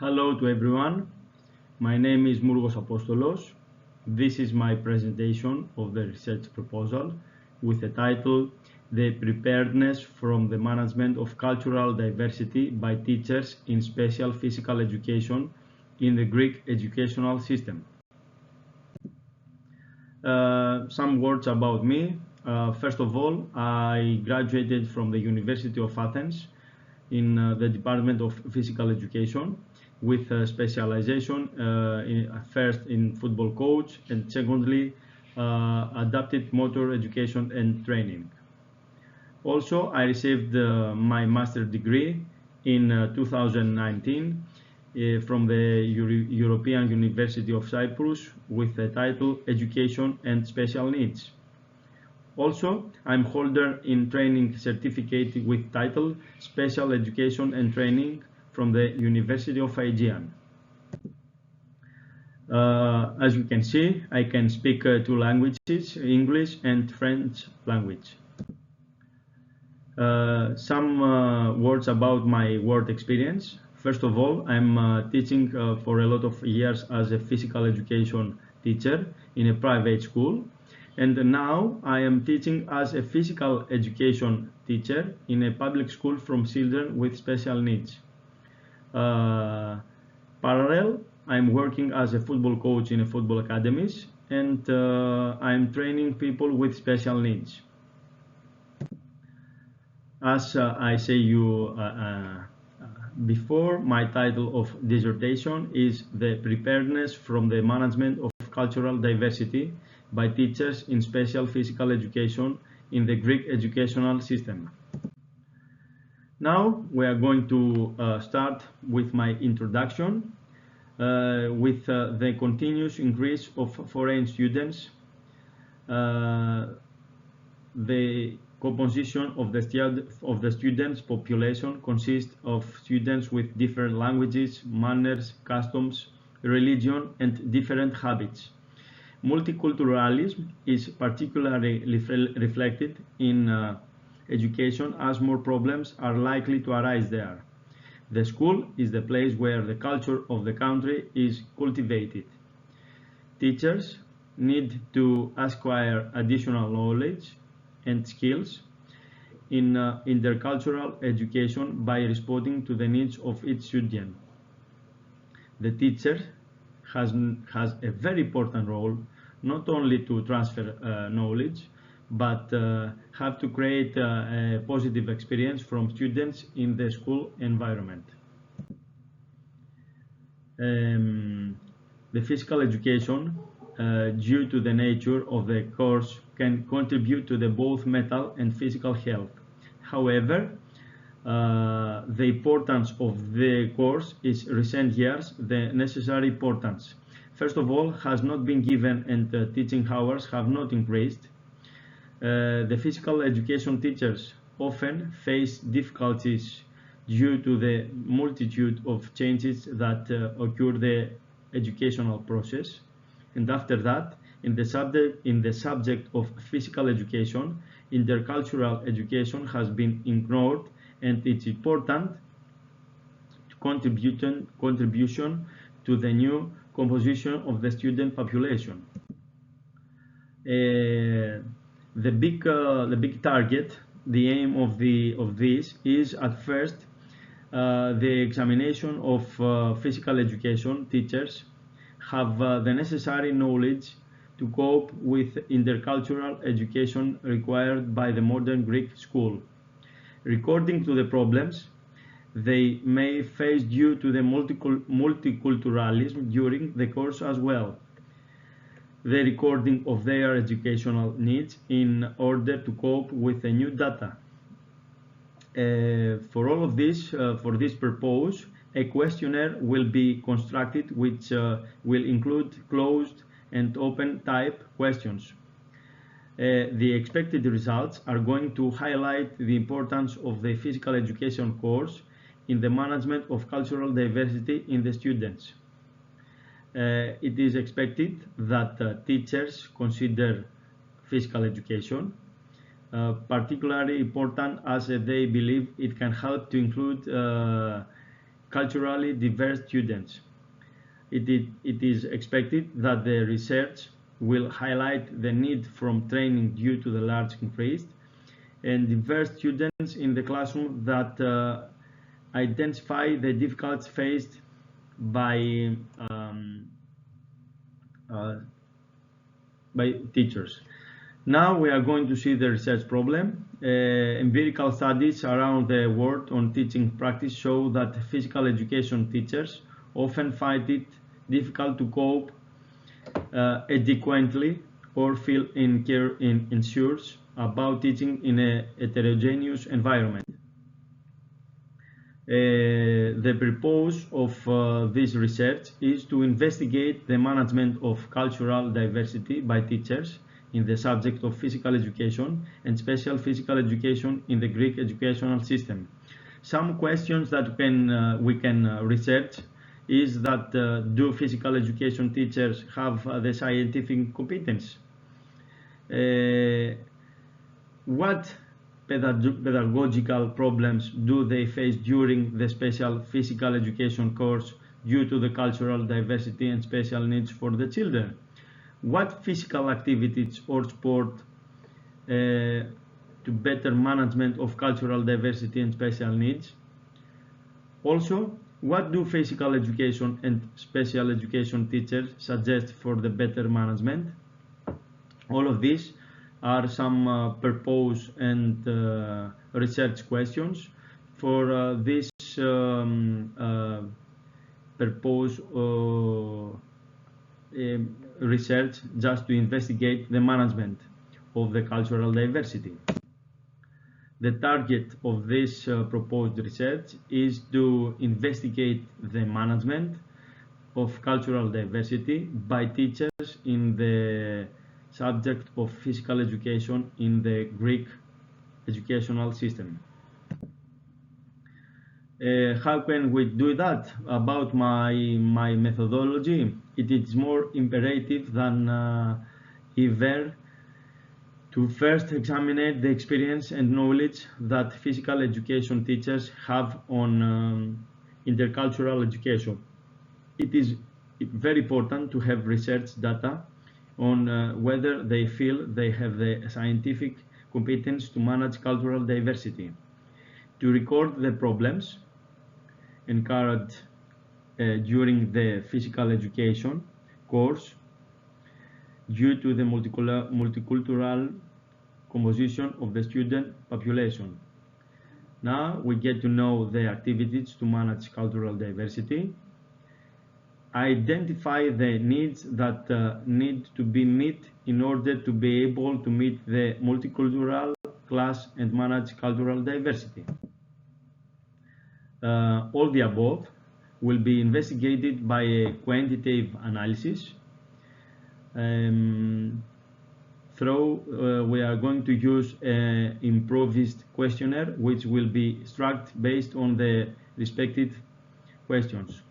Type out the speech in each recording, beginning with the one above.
Hello to everyone. My name is Mourgos Apostolos. This is my presentation of the research proposal with the title The Preparedness from the Management of Cultural Diversity by Teachers in Special Physical Education in the Greek Educational System. Some words about me. First of all, I graduated from the University of Athens in the Department of Physical Education with a specialization first in football coach and secondly adapted motor education and training. Also, I received my master's degree in 2019 from the European University of Cyprus with the title Education and Special Needs. Also, I'm holder in training certificate with title Special Education and Training from the University of Aegean. As you can see, I can speak two languages, English and French language. Some words about my work experience. First of all, I'm teaching for a lot of years as a physical education teacher in a private school, and now I am teaching as a physical education teacher in a public school from children with special needs. Parallel, I'm working as a football coach in a football academies, and I'm training people with special needs. As I say you before, my title of dissertation is The Preparedness from the Management of Cultural Diversity by Teachers in Special Physical Education in the Greek Educational System. Now we are going to start with my introduction with the continuous increase of foreign students, the composition of the students population consists of students with different languages, manners, customs, religion, and different habits. Multiculturalism is particularly reflected in education as more problems are likely to arise there. The school is the place where the culture of the country is cultivated. Teachers need to acquire additional knowledge and skills in intercultural education by responding to the needs of each student. The teacher has a very important role, not only to transfer knowledge, but have to create a positive experience from students in the school environment. The physical education, due to the nature of the course, can contribute to the both mental and physical health. However, the importance of the course is recent years the necessary importance. First of all, has not been given and teaching hours have not increased. The physical education teachers often face difficulties due to the multitude of changes that occur the educational process. And after that, in the subject of physical education, intercultural education has been ignored, and it's important contribution to the new composition of the student population. The big target, the aim of this is at first the examination of physical education teachers have the necessary knowledge to cope with intercultural education required by the modern Greek school. According to the problems they may face due to the multiculturalism during the course as well. The recording of their educational needs in order to cope with the new data. For all of this, for this purpose, a questionnaire will be constructed which will include closed and open type questions. The expected results are going to highlight the importance of the physical education course in the management of cultural diversity in the students. It is expected that teachers consider physical education particularly important as they believe it can help to include culturally diverse students. It is expected that the research will highlight the need for training due to the large increase and diverse students in the classroom that identify the difficulties faced by teachers. Now we are going to see the research problem. Empirical studies around the world on teaching practice show that physical education teachers often find it difficult to cope adequately or feel unsure about teaching in a heterogeneous environment. The purpose of this research is to investigate the management of cultural diversity by teachers in the subject of physical education and special physical education in the Greek educational system. Some questions that we can research is that do physical education teachers have the scientific competence? What pedagogical problems do they face during the special physical education course due to the cultural diversity and special needs for the children? What physical activities or sport to better management of cultural diversity and special needs? Also, what do physical education and special education teachers suggest for the better management? All of these are some purpose and research questions. For this purpose research, just to investigate the management of the cultural diversity. The target of this proposed research is to investigate the management of cultural diversity by teachers in the subject of physical education in the Greek educational system. How can we do that? About my methodology, it is more imperative than ever to first examine the experience and knowledge that physical education teachers have on intercultural education. It is very important to have research data on whether they feel they have the scientific competence to manage cultural diversity, to record the problems encountered during the physical education course due to the multicultural composition of the student population. Now we get to know the activities to manage cultural diversity, identify the needs that need to be met in order to be able to meet the multicultural class and manage cultural diversity. All the above will be investigated by a quantitative analysis. We are going to use an improvised questionnaire which will be structured based on the respective questions.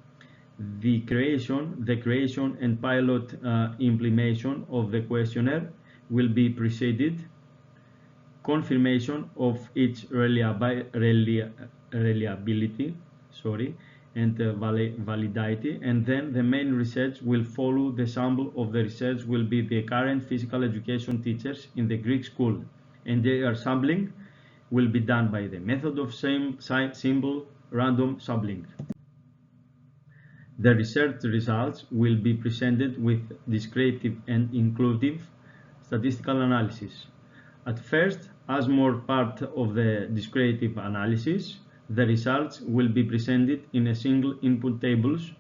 The creation and pilot implementation of the questionnaire will be preceded confirmation of its reliability and validity, and then the main research will follow. The sample of the research will be the current physical education teachers in the Greek school, and their sampling will be done by the method of simple random sampling. The research results will be presented with descriptive and inclusive statistical analysis. At first, as more part of the descriptive analysis, the results will be presented in a single input tables.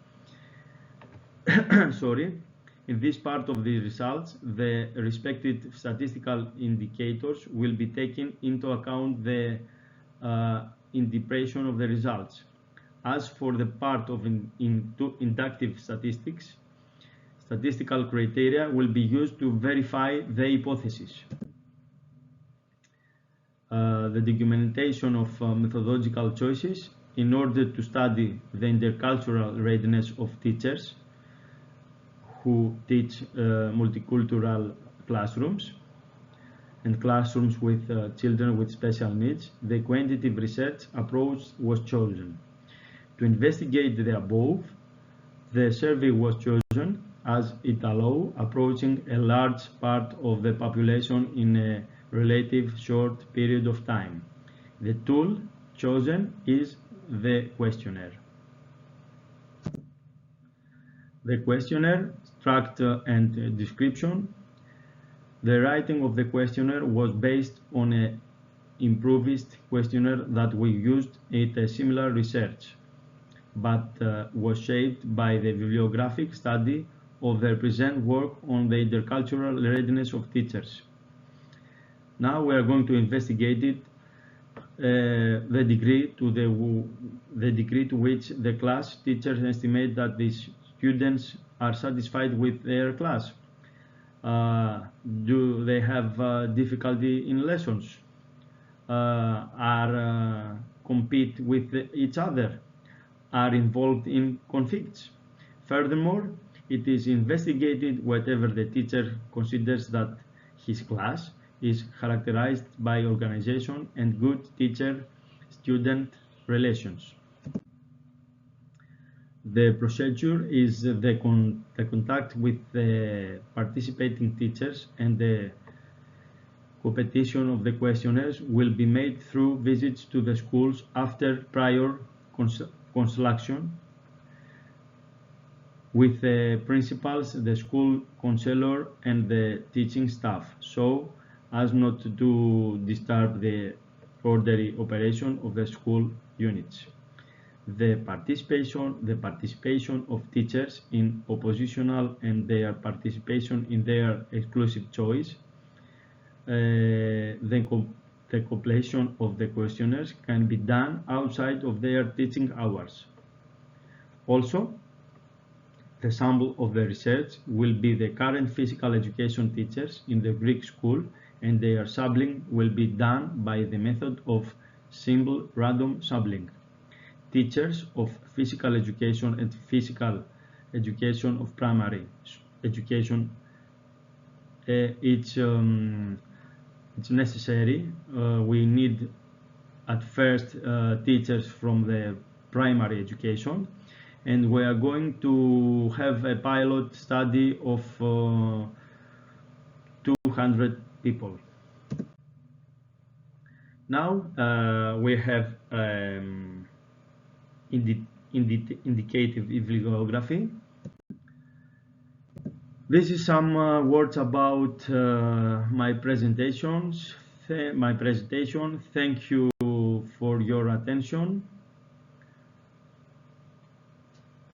In this part of the results, the respective statistical indicators will be taken into account the interpretation of the results. As for the part of inductive statistics, statistical criteria will be used to verify the hypothesis. The documentation of methodological choices in order to study the intercultural readiness of teachers who teach multicultural classrooms and classrooms with children with special needs. The quantitative research approach was chosen. To investigate the above, the survey was chosen as it allowed approaching a large part of the population in a relatively short period of time. The tool chosen is the questionnaire. The questionnaire, structure and description. The writing of the questionnaire was based on an improvised questionnaire that we used in a similar research, but was shaped by the bibliographic study of the present work on the intercultural readiness of teachers. Now we are going to investigate it, the degree to which the class teachers estimate that these students are satisfied with their class. Do they have difficulty in lessons? Are compete with each other? Are involved in conflicts? Furthermore, it is investigated whether the teacher considers that his class is characterized by organization and good teacher-student relations. The procedure is the contact with the participating teachers, and the completion of the questionnaires will be made through visits to the schools after prior consultation with the principals, the school counselor, and the teaching staff, so as not to disturb the orderly operation of the school units. The participation of teachers in oppositional and their participation in their exclusive choice. The completion of the questionnaires can be done outside of their teaching hours. Also, the sample of the research will be the current physical education teachers in the Greek school, and their sampling will be done by the method of simple random sampling. Teachers of physical education and physical education of primary education, it's necessary. We need at first teachers from the primary education, and we are going to have a pilot study of 200 people. Now we have indicative bibliography. This is some words about my presentation. Thank you for your attention.